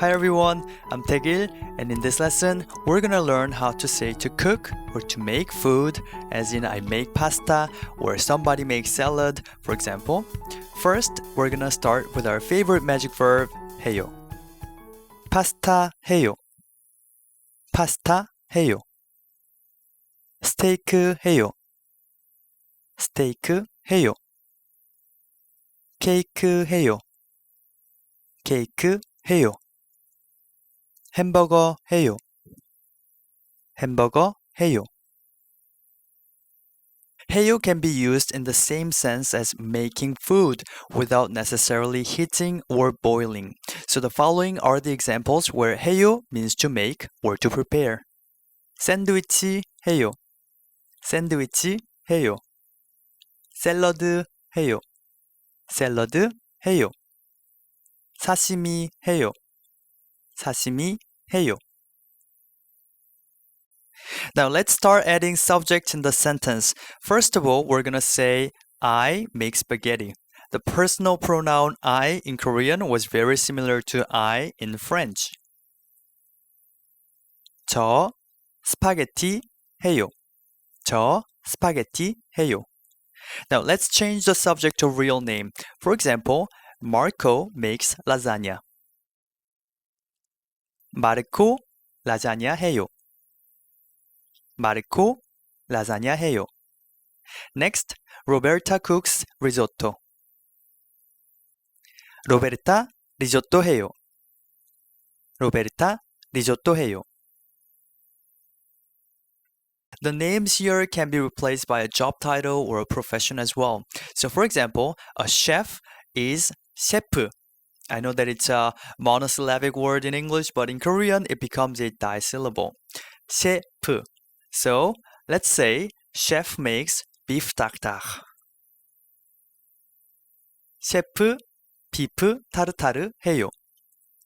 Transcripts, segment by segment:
Hi everyone, I'm Taegil, and in this lesson, we're gonna learn how to say to cook or to make food, as in I make pasta or somebody makes salad, for example. First, we're gonna start with our favorite magic verb, 해요. 파스타 해요. 파스타 해요. 스테이크 해요. 스테이크 해요. 케이크 해요. 케이크 해요. 햄버거 해요. 햄버거 해요. 해요 can be used in the same sense as making food without necessarily heating or boiling. So the following are the examples where 해요 means to make or to prepare. 샌드위치 해요. 샌드위치 해요. 샐러드 해요. 샐러드 해요. 사시미 해요. 사시미 해요. Now let's start adding subjects in the sentence. First of all, we're gonna say I make spaghetti. The personal pronoun I in Korean was very similar to I in French. 저 스파게티 해요. 저 스파게티 해요. Now let's change the subject to real name. For example, Marco makes lasagna. 마르코 라자냐 해요. 마르코 라자냐 해요. Next, Roberta cooks risotto. 로베르타 리조또 해요. 로베르타 리조또 해요. The names here can be replaced by a job title or a profession as well. So for example, a chef is 셰프. I know that it's a monosyllabic word in English, but in Korean it becomes a disyllable. 셰프. So let's say chef makes beef tartare. 셰프 비프 타르타르 해요.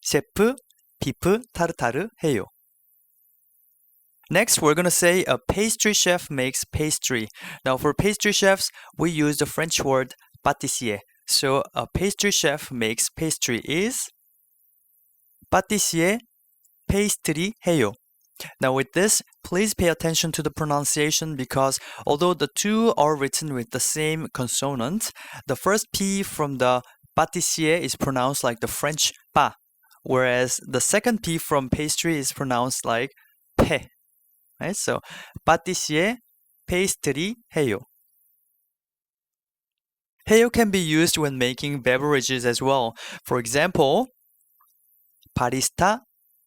셰프 비프 타르타르 해요. Next, we're going to say a pastry chef makes pastry. Now for pastry chefs, we use the French word pâtissier. So a pastry chef makes pastry is pâtissier pastry 해요. Now with this, please pay attention to the pronunciation because although the two are written with the same consonant, the first P from the pâtissier is pronounced like the French pa, whereas the second P from pastry is pronounced like pe. Right? So pâtissier pastry 해요. 해요 can be used when making beverages as well. For example, 바리스타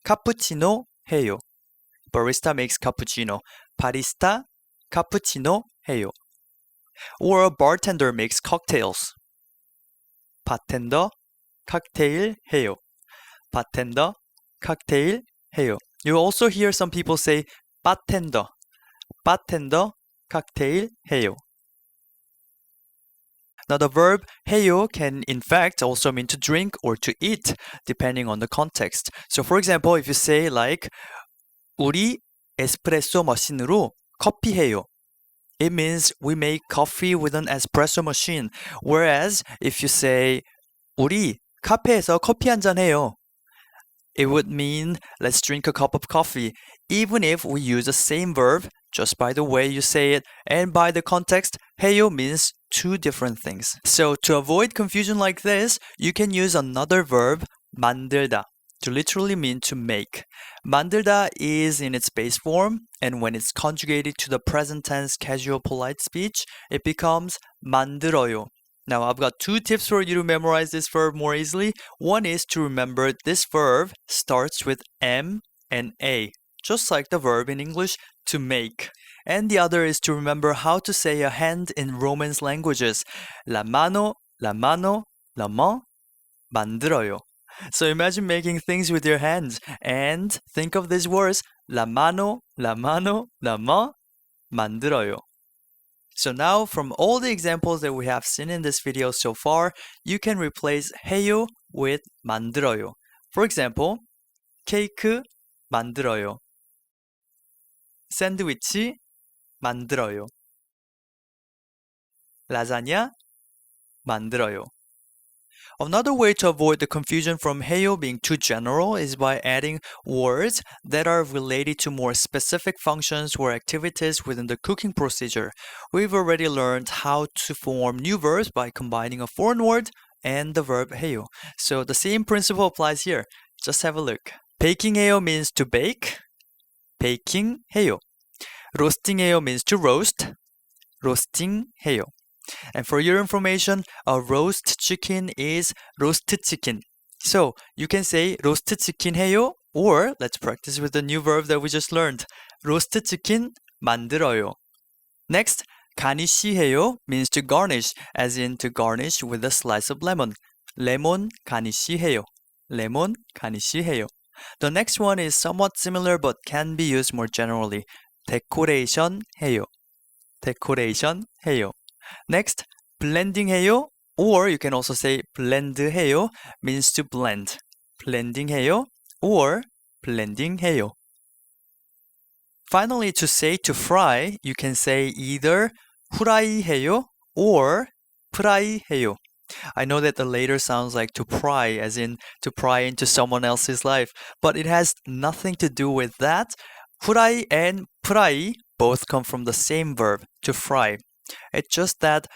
카푸치노 해요. Barista makes cappuccino. 바리스타 카푸치노 해요. Or a bartender makes cocktails. 바텐더 칵테일 해요. 바텐더 칵테일 해요. You also hear some people say 바텐더. 바텐더 칵테일 해요. Now the verb 해요 can in fact also mean to drink or to eat depending on the context. So for example, if you say like 우리 에스프레소 머신으로 커피 해요. It means we make coffee with an espresso machine. Whereas if you say 우리 카페에서 커피 한잔 해요. It would mean let's drink a cup of coffee, even if we use the same verb just by the way you say it and by the context. 해요 means two different things. So to avoid confusion like this, you can use another verb, 만들다, to literally mean to make. 만들다 is in its base form, and when it's conjugated to the present tense casual polite speech, it becomes 만들어요. Now, I've got two tips for you to memorize this verb more easily. One is to remember this verb starts with M and A, just like the verb in English, to make. And the other is to remember how to say a hand in Romance languages. La mano, la mano, la main, 만들어요. So imagine making things with your hands and think of these words, la mano, la mano, la main, 만들어요. So now from all the examples that we have seen in this video so far, you can replace 해요 with 만들어요. For example, 케이크 만들어요. 샌드위치 만들어요. 라자냐 만들어요. Another way to avoid the confusion from 해요 being too general is by adding words that are related to more specific functions or activities within the cooking procedure. We've already learned how to form new verbs by combining a foreign word and the verb 해요. So the same principle applies here. Just have a look. Baking 해요 means to bake. Baking 해요. Roasting 해요 means to roast. Roasting 해요. And for your information, a roast chicken is roast chicken. So you can say roast chicken 해요, or let's practice with the new verb that we just learned. roast chicken 만들어요. Next, 가니쉬 해요 means to garnish, as in to garnish with a slice of lemon. 레몬 가니쉬 해요. 레몬 가니쉬 해요. The next one is somewhat similar but can be used more generally. 데코레이션 해요. 데코레이션 해요. Next, blending 해요, or you can also say blend 해요, means to blend. blending 해요, or blending 해요. Finally, to say to fry, you can say either 후라이 해요 or 프라이 해요. I know that the later sounds like to pry, as in to pry into someone else's life, but it has nothing to do with that. 후라이 and 프라이 both come from the same verb, to fry. It's just that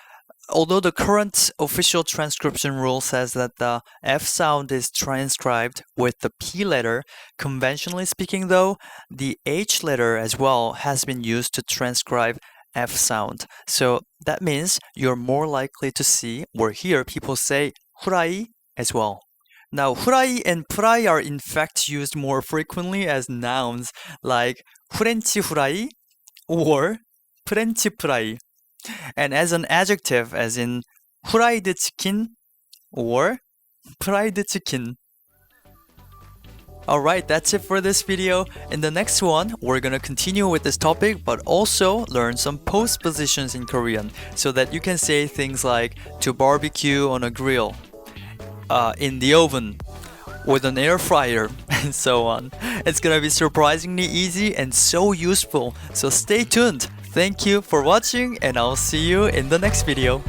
although the current official transcription rule says that the F sound is transcribed with the P letter, conventionally speaking though, the H letter as well has been used to transcribe F sound. So that means you're more likely to see or hear people say 후라이 as well. Now, 후라이 and 프라이 are in fact used more frequently as nouns like 프렌치 후라이 or 프렌치 프라이. And as an adjective, as in 후라이드 치킨 or 프라이드 치킨. Alright, that's it for this video. In the next one, we're gonna continue with this topic but also learn some postpositions in Korean so that you can say things like to barbecue on a grill, in the oven, with an air fryer, and so on. It's gonna be surprisingly easy and so useful, so stay tuned. Thank you for watching and I'll see you in the next video.